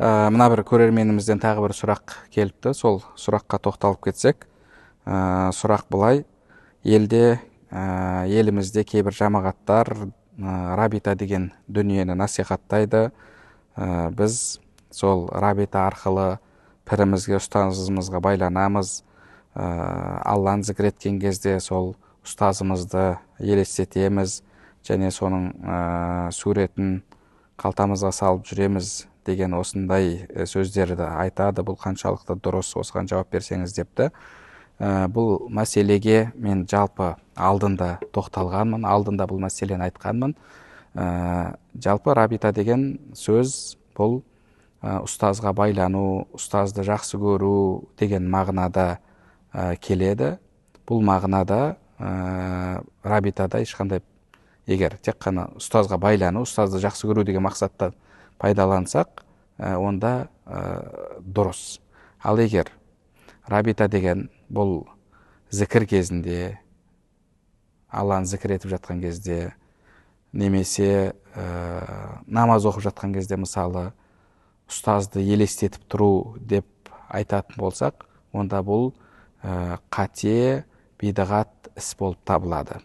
Мына бір көрерменімізден тағы бір сұрақ келіпті. Сол сұраққа тоқталып кетсек, сұрақ былай: елімізде кейбір жамағаттар рабита деген дүниені насихаттайды. Біз сол рабита арқылы пірімізге, ұстазымызға байланамыз. Алланы зікір еткен кезде сол ұстазымызды елестетеміз және соның суретін қалтамызға салып жүреміз деген осындай сөздерді айтады. Бұл қаншалықты дұрыс, осыған жауап берсеңіз депті. Бұл мәселеге мен жалпы алдында тоқталғанмын, алдында бұл мәселені айтқанмын. Жалпы рабита деген сөз бұл ұстазға байлану, ұстазды жақсы көру деген мағынада келеді. Бұл мағынада рабитада ешқандай, егер тек қана ұстазға байлану, ұстазды жақсы көру деген мақсатта пайдалансақ, онда дұрыс. Ал егер рабита деген бұл зікір кезінде, Алланы зікір етіп жатқан кезде, немесе намаз оқып жатқан кезде мысалы ұстазды елестетіп тұру деп айтатын болсақ, онда бұл қате, бидағат іс болып табылады.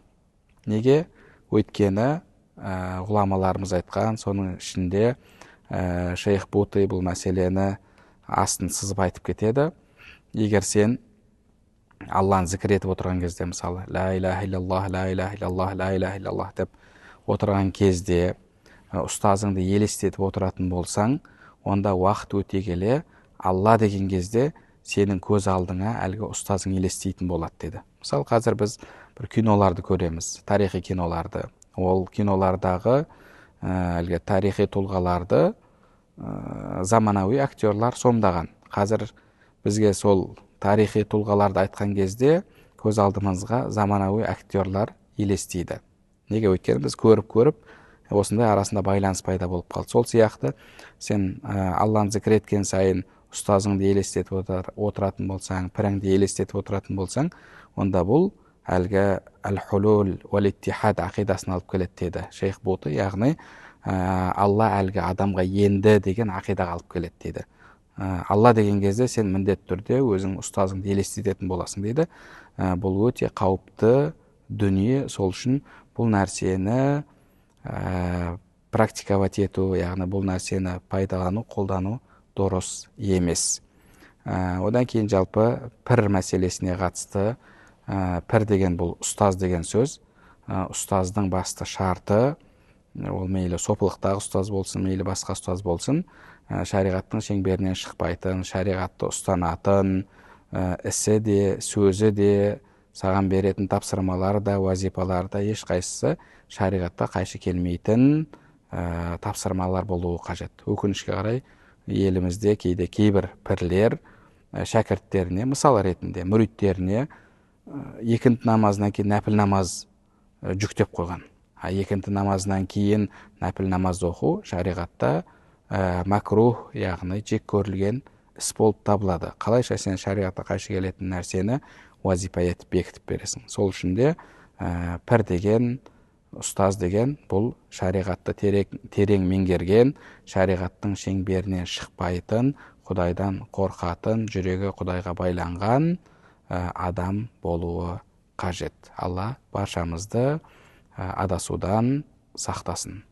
Неге? Өйткені ғұламаларымыз айтқан, соның ішінде шейх Буты бұл мәселені астын сызып айтып кетеді. Егер сен Алланы зікір етіп отырған кезде, мысалы ла иляха иллаллах, ла иляха иллаллах, ла иляха иллаллах деп отырған кезде ұстазыңды елестетіп отыратын болсаң, онда уақыт өте келе Алла деген кезде сенің көз алдыңа әлгі ұстазың елестейтін болады деді. Мысалы қазір біз бір киноларды көреміз, тарихи киноларды. Ол кинолардағы әлгі тарихи тұлғаларды заманауи актерлар сомдаған. Қазір бізге сол тарихи тұлғаларды айтқан кезде көз алдымызға заманауи актерлар елестейді. Неге? Өйткені біз көріп осындай арасында байланыс пайда болып қалды. Сол сияқты сен Алланы зікір еткен сайын ұстазыңды елестетіп отыратын болсаң, піріңді елестетіп отыратын болсаң, онда бұл әлгі әл-хулул уәл-иттихад ақидасын алып келеді деді шейх Буты. Яғни Алла әлгі адамға енді деген ақидаға алып келеді дейді. Алла деген кезде сен міндетті түрде өзің ұстазыңды елестететін боласың дейді. Бұл өте қауіпті дүние. Сол үшін бұл нәрсені практиковать ету, яғни бұл нәрсені пайдалану, қолдану дұрыс емес. Одан кейін жалпы пір мәселесіне қатысты, пір деген бұл ұстаз деген сөз. Ұстаздың басты шарты, ол мейлі сопылықтағы ұстаз болсын, мейлі басқа ұстаз болсын, шариғаттың шеңберінен шықпайтын, шариғатты ұстанатын, ісі де, сөзі де, саған беретін тапсырмалары да, уазипалары да ешқайсысы шариғатқа қайшы келмейтін тапсырмалар болуы қажет. Өкінішке қарай елімізде кейбір пірлер шәкірттеріне, мысал ретінде мүриттеріне екінті намазынан кейін нәпіл намаз жүктеп қойған. Екінті намазынан кейін нәпіл намаз оқу шариғатта макрух, яғни жек көрілген іс болып табылады. Қалайша сен шариғатқа қайшы келетін нәрсені уазипа етіп бекітіп бересің. Сол үшін де пір деген, ұстаз деген бұл шариғатты терең меңгерген, шариғаттың шеңберінен шықпайтын, Құдайдан қорқатын, жүрегі Құдайға байланған адам болуы қажет. Алла баршамызды адасудан сақтасын.